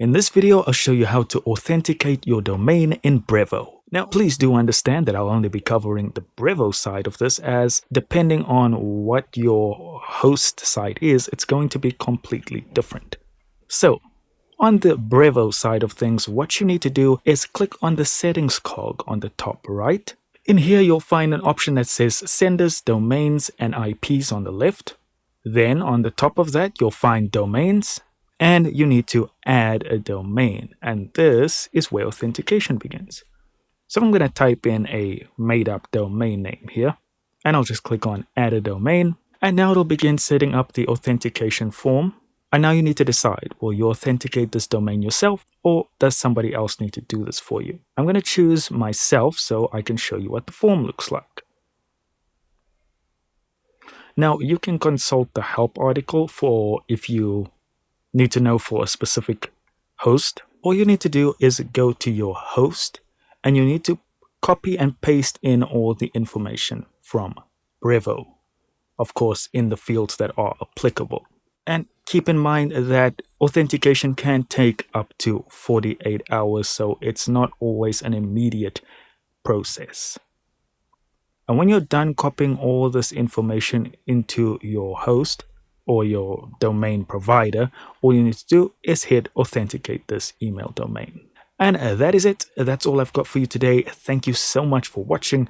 In this video, I'll show you how to authenticate your domain in Brevo. Now, please do understand that I'll only be covering the Brevo side of this, as depending on what your host site is, it's going to be completely different. So, on the Brevo side of things, what you need to do is click on the settings cog on the top right. In here, you'll find an option that says senders, domains, and IPs on the left. Then on the top of that, you'll find domains, and you need to add a domain. And this is where authentication begins. So I'm going to type in a made-up domain name here, and I'll just click on add a domain. And now it'll begin setting up the authentication form. And now you need to decide, will you authenticate this domain yourself, or does somebody else need to do this for you? I'm going to choose myself so I can show you what the form looks like. Now you can consult the help article for if you need to know for a specific host. All you need to do is go to your host and you need to copy and paste in all the information from Brevo, of course, in the fields that are applicable. And keep in mind that authentication can take up to 48 hours, so it's not always an immediate process. And when you're done copying all this information into your host or your domain provider, all you need to do is hit authenticate this email domain. And that is it. That's all I've got for you today. Thank you so much for watching.